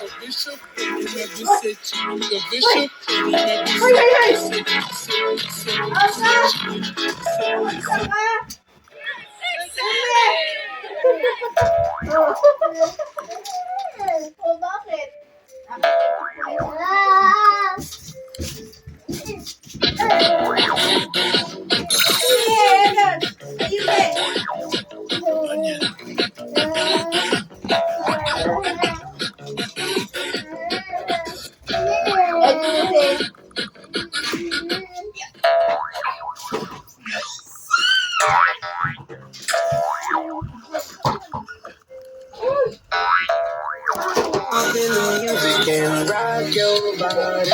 The bishop never said you. The bishop never Oh, bakit? music and rock your body.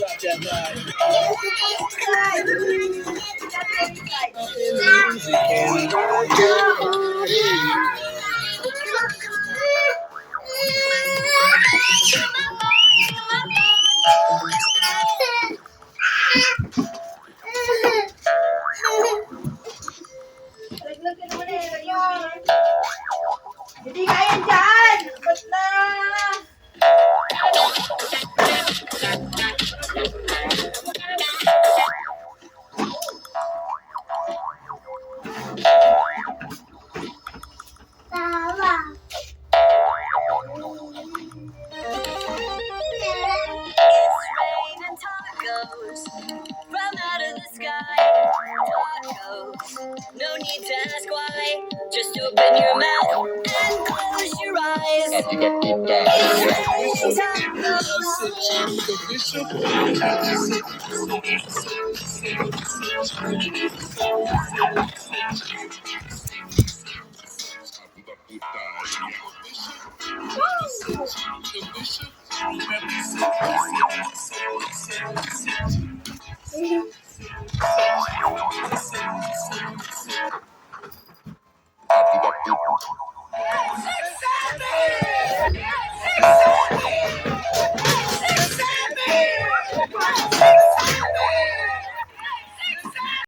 Rock that body. Music and rock your body. Hindi kaya dyan! Ba't na? Tawa. Rain and tacos from out of the sky. Tacos, no need to ask why. Just open your mouth and close your eyes. It's raining tacos. The bishop never said you.